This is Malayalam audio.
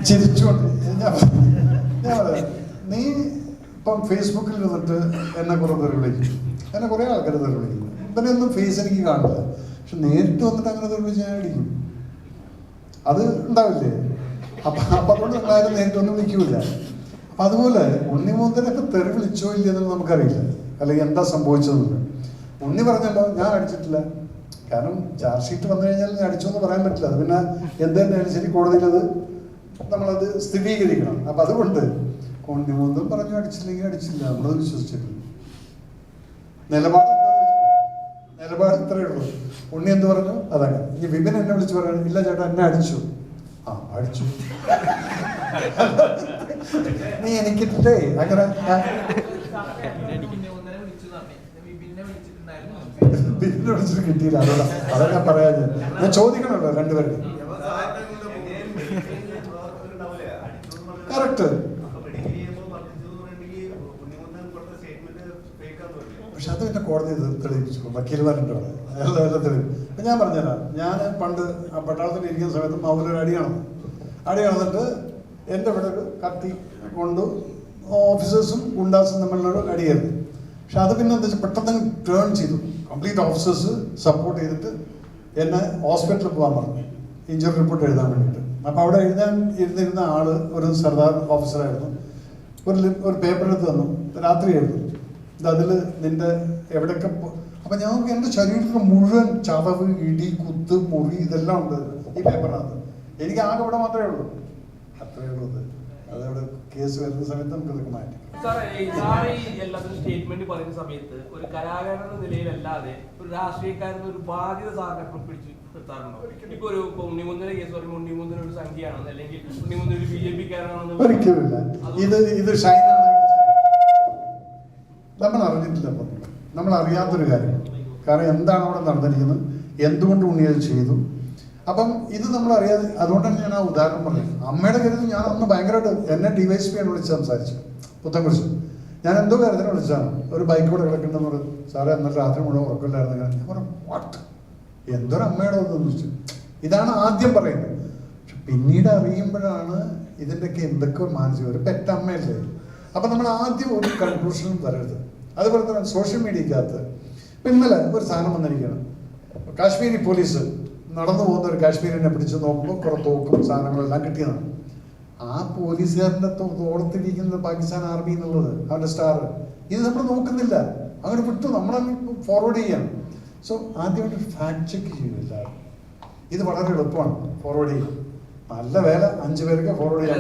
ചിരിച്ചുകൊണ്ട് ഞാൻ പറയാം, നീ ഇപ്പം ഫേസ്ബുക്കിൽ നിന്നിട്ട് എന്നെ കുറെ പേര് വിളിക്കും, എന്നെ കുറേ ആൾക്കാർ തെറി വിളിക്കുന്നു. ഇവനെ ഒന്നും ഫേസ് എനിക്ക് കാണില്ല, പക്ഷെ നേരിട്ട് വന്നിട്ട് അങ്ങനെ തെറി വിളിച്ച് ഞാൻ അടിക്കും. അത് ഉണ്ടാവില്ലേ? അപ്പം അതുകൊണ്ട് നിങ്ങളാരും നേരിട്ടൊന്നും വിളിക്കൂല. അപ്പം അതുപോലെ ഉണ്ണിമൂന്തനൊക്കെ തെറി വിളിച്ചോ ഇല്ലെന്ന് നമുക്കറിയില്ല, അല്ലെങ്കിൽ എന്താ സംഭവിച്ചതെന്നില്ല. ഉണ്ണി പറഞ്ഞല്ലോ ഞാൻ അടിച്ചിട്ടില്ല, കാരണം ചാർജ് ഷീറ്റ് വന്നു കഴിഞ്ഞാൽ ഞാൻ അടിച്ചു എന്ന് പറയാൻ പറ്റില്ല. അത് പിന്നെ എന്ത് തന്നെയാണ് ശരി, കോടതിയിലത് നമ്മളത് സ്ഥിരീകരിക്കണം. അപ്പം അതുകൊണ്ട് ഉണ്ണിമൂന്തൻ പറഞ്ഞു അടിച്ചില്ലെങ്കിൽ അടിച്ചില്ല, നമ്മളത് വിശ്വസിച്ചിട്ടില്ല. നിലപാട് ഇത്രയേ ഉള്ളൂ. ഉണ്ണി എന്ത് പറഞ്ഞു അതങ്ങനെ. ഇനി വിപിൻ എന്നെ വിളിച്ച് പറയണം, ഇല്ല ചേട്ടാ എന്നെ അടിച്ചു. ആ അടിച്ചു, നീ എനിക്കിട്ടേ അങ്ങനെ ബില്ലിനെ വിളിച്ചിട്ട് കിട്ടിയില്ല. അതൊക്കെ പറയാ ഞാൻ ചോദിക്കണല്ലോ രണ്ടുപേരും. കറക്റ്റ്. പക്ഷെ അത് പിന്നെ കോടതി തെളിയിപ്പിച്ചു, വക്കീൽമാരുണ്ടോ എല്ലാം തെളിയും. അപ്പം ഞാൻ പറഞ്ഞുതരാം, ഞാൻ പണ്ട് ആ പട്ടാളത്തിൽ ഇരിക്കുന്ന സമയത്ത് മൗലൊരു അടി നടന്നിട്ട് എൻ്റെ ഇവിടെ ഒരു കത്തി കൊണ്ട് ഓഫീസേഴ്സും ഗുണ്ടാസും തമ്മിലുള്ളൊരു അടിയായിരുന്നു. പക്ഷെ അത് പിന്നെ എന്താ വെച്ചാൽ പെട്ടെന്ന് ടേൺ ചെയ്തു. കംപ്ലീറ്റ് ഓഫീസേഴ്സ് സപ്പോർട്ട് ചെയ്തിട്ട് എന്നെ ഹോസ്പിറ്റലിൽ പോകാൻ പറഞ്ഞു, ഇഞ്ചുറി റിപ്പോർട്ട് എഴുതാൻ വേണ്ടിയിട്ട്. അപ്പോൾ അവിടെ ഇരുന്നിരുന്ന ആൾ ഒരു സർദാർ ഓഫീസറായിരുന്നു. ഒരു പേപ്പർ എടുത്ത് തന്നു, രാത്രി എഴുതും, അതിൽ നിന്റെ എവിടെയൊക്കെ. അപ്പം ഞങ്ങൾക്ക് എൻ്റെ ശരീരത്തിൽ മുഴുവൻ ചതവ്, ഇടി, കുത്ത്, മുറി ഇതെല്ലാം ഉണ്ട് ഈ പേപ്പറിനകത്ത്. എനിക്ക് ആകെ ഇവിടെ മാത്രമേ ഉള്ളൂ, അത്രയേ ഉള്ളൂ. അതവിടെ കേസ് വരുന്ന സമയത്ത് നമുക്ക് ഇതൊക്കെ മാറ്റി. സ്റ്റേറ്റ്മെന്റ് പറയുന്ന സമയത്ത് ഒരു കലാകാരൻ എന്ന നിലയിലല്ലാതെ ഒരു രാഷ്ട്രീയക്കാരൻ ഒരു ബാധ്യത സാറിനെ പിടിച്ചു നിർത്താറുണ്ടോ? ഇപ്പൊ ഒരു ഉണ്ണിമുന്തന്റെ കേസ് പറയുമ്പോൾ ഉണ്ണിമുന്തൻ ഒരു സംഖ്യയാണെന്ന്, അല്ലെങ്കിൽ ഉണ്ണിമുന്തൻ ഒരു BJP കാരനാണെന്ന് ഒരിക്കലുമില്ല. ഇത് ഷൈനാണ്, നമ്മൾ അറിഞ്ഞിട്ടില്ല. അപ്പം നമ്മൾ അറിയാത്തൊരു കാര്യം, കാരണം എന്താണ് അവിടെ നടന്നിരിക്കുന്നത്, എന്തുകൊണ്ട് ഉണ്ണി അത് ചെയ്തു. അപ്പം ഇത് നമ്മൾ അറിയാതെ, അതുകൊണ്ടാണ് ഞാൻ ആ ഉദാഹരണം പറഞ്ഞത്. അമ്മയുടെ കാര്യത്തിൽ ഞാൻ അന്ന് ഭയങ്കരമായിട്ട് എന്നെ DYSP ആണ് വിളിച്ച് സംസാരിച്ചു, പുത്തൻകുരിശ്. ഞാൻ എന്തോ കാര്യത്തിന് വിളിച്ചതാണ്, ഒരു ബൈക്ക് കൂടെ കിടക്കണ്ടെന്ന് പറഞ്ഞു. സാറേ എന്നിട്ട് രാത്രി മുഴുവൻ ഉറക്കമില്ലായിരുന്നു. ഞാൻ പറഞ്ഞു വാട്ട്, എന്തൊരു അമ്മയുടെ ഒന്നും ചോദിച്ചു. ഇതാണ് ആദ്യം പറയുന്നത്. പക്ഷെ പിന്നീട് അറിയുമ്പോഴാണ് ഇതിൻ്റെയൊക്കെ എന്തൊക്കെ മാനസികം, ഒരു പെറ്റമ്മയല്ലേ. അപ്പം നമ്മൾ ആദ്യം ഒരു കൺക്ലൂഷനും വരരുത്. അതുപോലെ തന്നെ സോഷ്യൽ മീഡിയക്കകത്ത് ഇപ്പം ഇന്നലെ ഒരു സാധനം വന്നിരിക്കുകയാണ്, കാശ്മീരി പോലീസ് നടന്നു പോകുന്ന ഒരു കാശ്മീരിനെ പിടിച്ച് നോക്കുമ്പോൾ കുറേ തോക്കും സാധനങ്ങളെല്ലാം കിട്ടിയതാണ്. ആ പോലീസുകാരൻ്റെ തോളത്തിരിക്കുന്നത് പാകിസ്ഥാൻ ആർമി എന്നുള്ളത്, അവൻ്റെ സ്റ്റാർ, ഇത് നമ്മൾ നോക്കുന്നില്ല, അങ്ങനെ വിട്ടു, നമ്മളങ്ങ് ഫോർവേഡ് ചെയ്യണം. സോ ആദ്യമായിട്ട് ഫാക്ട് ചെക്ക് ചെയ്യുന്നില്ല. ഇത് വളരെ എളുപ്പമാണ് ഫോർവേഡ് ചെയ്യാൻ. നല്ല വേല 5 പേർക്ക് ഫോർവേഡ് ചെയ്യാൻ.